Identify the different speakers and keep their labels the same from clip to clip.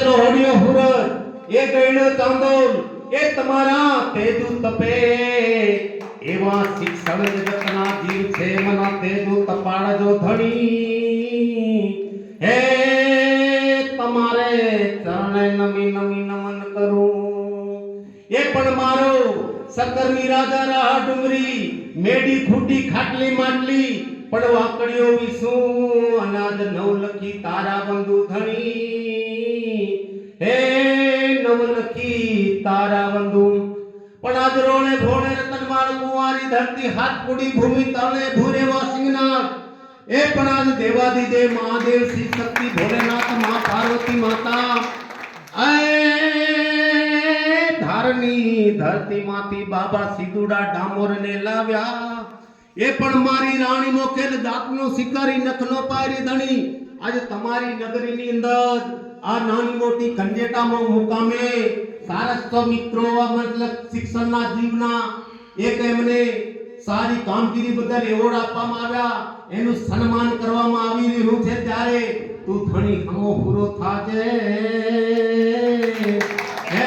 Speaker 1: લોહડીઓ હુરત એ ગઈડો ચાંદોલ એ તમારા તેજુ તપે એવા શિક્ષણ જગતના જીવ છે મના તેજુ તપાડજો ધણી હે તમારે ચરણે નમી નમી નમન કરું એ પણ મારો સકરની રાજા રાહ ડુંગરી મેડી ફૂટી ખાટલી માટલી પણ વાકડીઓ વિસું અનાજ નવલખી તારા બંધુ ધણી હે નવલખી તારા બંધુ પણ આજ રોણે ભોળે રતનમાળ કુંવારી ધરતી હાથ કુડી ભૂમિ તળે ભૂરે વાસિંગનાથ એ પણ આજ દેવાદિદેવ મહાદેવ શ્રી શક્તિ ભોલેનાથ મા પાર્વતી માતા ધારની ધરતી માંથી બાબા સીધુડા ડામોર ને લાવ્યા એ પણ મારી રાણી મોકેલ દાંતનો શિકારી નખનો પાયરી ધણી આજે તમારી નગરીની અંદર આ નાની મોટી કંજેટામાં મુકામે સારસ્વ મિત્રો મતલબ શિક્ષણના જીવના એક એમને સારી કામગીરી બદલ એવોર્ડ આપવામાં આવ્યા એનું સન્માન કરવામાં આવી રહ્યું છે ત્યારે તું ધણી હમો પૂરો થાજે હે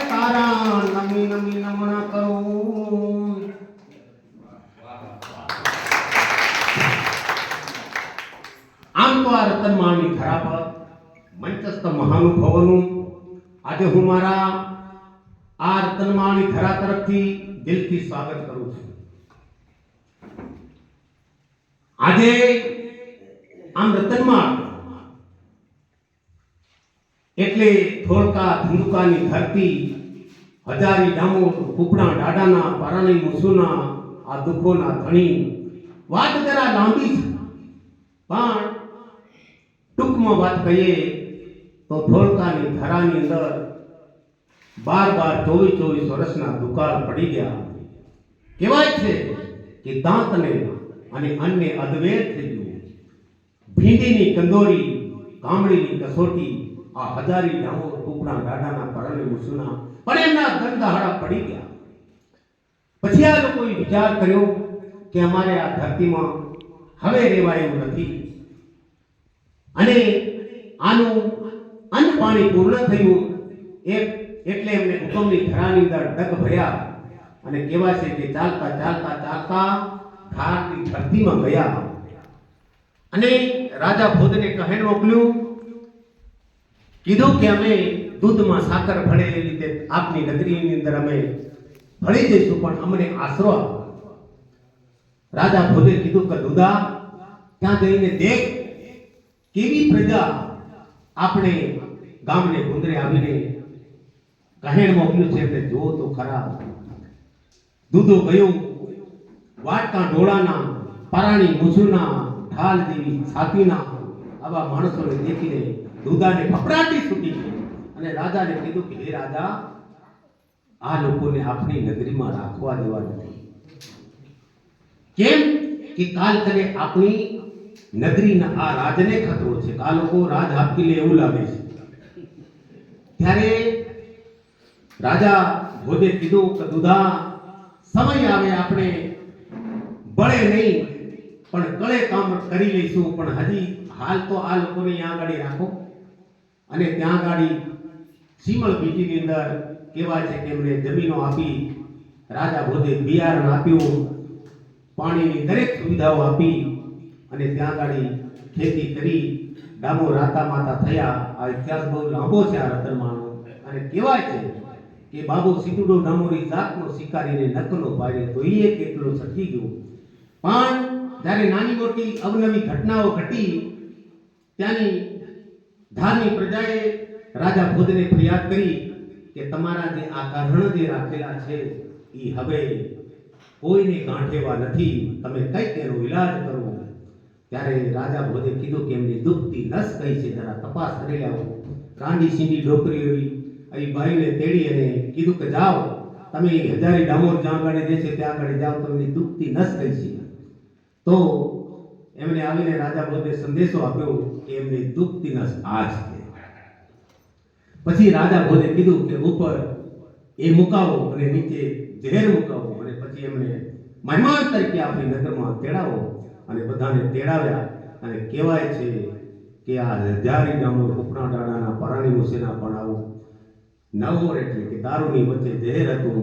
Speaker 1: તારા નમી નમી નમણા કરું આમ તો આ રતનમાળની ધરા પર મંચસ્થ મહાનુભાવોનું આજે હું મારા આ રતનમાળની ધરા તરફથી દિલથી સ્વાગત કરું છું આજે આમ રતનમાળ એટલે ધોળકા ધંધુકાની ધરતી હજારી ડામોર કુપડા ડાડાના પારણી મુસુના આ દુઃખોના ધણી વાત જરા લાંબી છે પણ ટૂંકમાં વાત કહીએ તો ધોળકાની ધરાની અંદર 12-24 વર્ષના દુકાળ પડી ગયા કહેવાય છે કે દાંતને અને અન્ય અદ્વૈત થઈ ગયું ભીંડીની કંદોરી કામડીની કસોટી આ હજારી ડામોર કુપડા ડાડાના પરણે મુસુના પણ એમના ધનદહાડા પડી ગયા પછી આ લોકોએ વિચાર કર્યો કે અમારે આ ધરતીમાં હવે રહેવાયું નથી અને આનું અન્ન પાણી પૂર્ણ થયું એટલે એમને હુકમની ધરાની અંદર ડગ ભર્યા અને કહેવાય છે કે ચાલતા ચાલતા ચાલતા ધારની ધરતીમાં ગયા અને રાજા ભોજને કહેણ મોકલ્યું કીધું કે અમે દૂધમાં સાકર ભળેલી રીતે આપની નગરીની અંદર અમે ભળી જઈશું પણ અમને આશરો આપો રાજા ભોજે કીધું કે દુદા ત્યાં જઈને દેખ કેવી પ્રજા આપણે ગામને ગુંદરે આવીને કહેણ મોકલ્યું છે એટલે જો તો ખરા દૂધો ગયું વાટકા ઢોળાના પારાણી મુસુના ઢાલ જેવી છાતીના આવા માણસોને દેખીને દૂધાને ફફડાટી છૂટી અને રાજાને કીધું કે હે રાજા આ લોકોને આપણી નગરીમાં રાખવા દેવા નથી કેમ કે કાલ કને આપણી નગરીના આ રાજને ખતરો છે આ લોકો રાજ આપી લે એવું લાગે છે ત્યારે રાજા ભોજે કીધું કે દુધા સમય આવે આપણે બળે નહીં પણ કળે કામ કરી લઈશું પણ હજી હાલ તો આ લોકોને ત્યાં ગાડી રાખો અને ત્યાં ગાડી સીમળ બીટીની અંદર કહેવાય છે કે એમને જમીનો આપી રાજા ભોજે બિયારણ આપ્યું પાણીની દરેક સુવિધાઓ આપી અને ત્યાં ગાડી ખેતી કરી ડામોર રાતા માતા થયા આ ઇતિહાસ બહુ લાંબો છે આ રતનમાળનો અને કહેવાય છે કે બાબુ સીતુડો ડામોરી જાતનો શિકારીને નકલો પાડ્યો તો એ કેટલો છટકી ગયો પણ જ્યારે નાની મોટી અવનવી ઘટનાઓ ઘટી ત્યાંની ધારની પ્રજાએ રાજા ભોજને ફરિયાદ કરી કે તમારા જે આ કારણ જે રાખેલા છે એ હવે કોઈને ગાંઠેવા નથી તમે કઈક એનો ઈલાજ કરો ત્યારે રાજા ભોજે કીધું કે એમની દુખતી નસ કઈ છે જરા તપાસ કરી લાવો રાંડી સીંડી ડોકરી અહીં ભાઈને તેડી અને કીધું કે જાઓ તમે હજારી ડામોર જ્યાં ગાડે દેશે ત્યાં ગાડે જાઓ તો એમની દુખતી નસ કઈ છે તો એમને આવીને રાજા ભોજે સંદેશો આપ્યો કે એમની દુખતી નસ આ છે પછી રાજા ભોજે કીધું કે ઉપર એ મુકાવો અને નીચે ઝેર મુકાવો અને પછી એમને મહેમાન તરીકે આપણી નગરમાં તેડાવો અને બધાને તેડાવ્યા અને કહેવાય છે કે આ હજારી ડામોર ઉપના ડાડાના પરાણી રાણીનું સેનાપણ આવું નવોર એટલે કે દારૂની વચ્ચે ઝેર હતું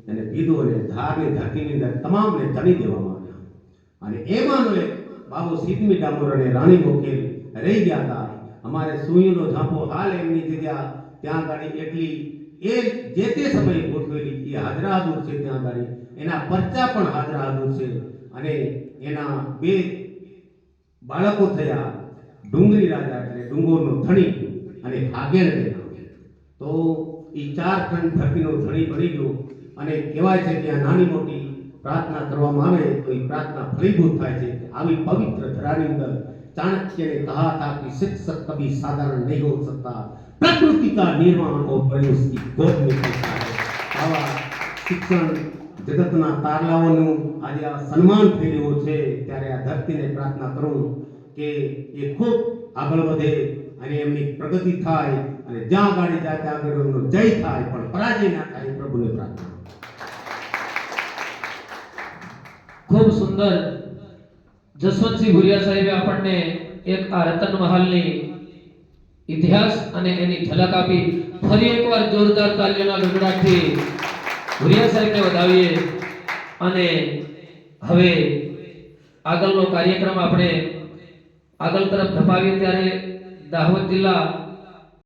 Speaker 1: અને પીધું અને ધારની ધરતીની અંદર તમામને તળી દેવામાં આવ્યા અને એમાંનો એક બાબુ સિદ્ધમી ડામોર અને રાણી ગોખેલ રહી ગયા હતા. અમારે સુઈનો ઝાંપો હાલ એમની જગ્યા ત્યાં ગાડી એટલી એ જે તે સમયે ગોઠવેલી એ હાજરાદૂર છે. ત્યાં ગાડી એના પરચા પણ હાજરાદૂર છે અને એના બે બાળકો થયા, ડુંગરી રાજા એટલે ડુંગરનો ધણી અને હાગેણ દેના. તો એ 4 ખંડ ધરતીનો ધણી બની ગયો અને કહેવાય છે કે આ નાની મોટી પ્રાર્થના કરવામાં આવે તો એ પ્રાર્થના ફળીભૂત થાય છે. આવી પવિત્ર ધરાની અંદર चाणक्य ने कहा था कि शिक्षक कभी साधारण नहीं हो सकता, प्रकृति का निर्माण और बड़ी उसकी गोद में होता है. आवा शिक्षण जगतना तारलाओનું આજે આ સન્માન થઈ રહ્યું છે ત્યારે આ ધરતીને પ્રાર્થના કરું કે એ ખૂબ આગળ વધે અને એમની પ્રગતિ થાય અને જ્યાં ગાડી જાય ત્યાં આગળ એમનો જય થાય પણ પરાજય ના થાય. પ્રભુને પ્રાર્થના.
Speaker 2: ખૂબ સુંદર જસવંતસિંહ ભુરિયા સાહેબે આપણને એક આ રતન મહાલની ઇતિહાસ અને એની ઝલક આપી. ફરી એકવાર જોરદાર તાલીઓના ગગડાટથી ભુરિયા સાહેબને વધાવીએ અને હવે આગળનો કાર્યક્રમ આપણે આગળ તરફ ધપાવીએ ત્યારે દાહોદ જિલ્લા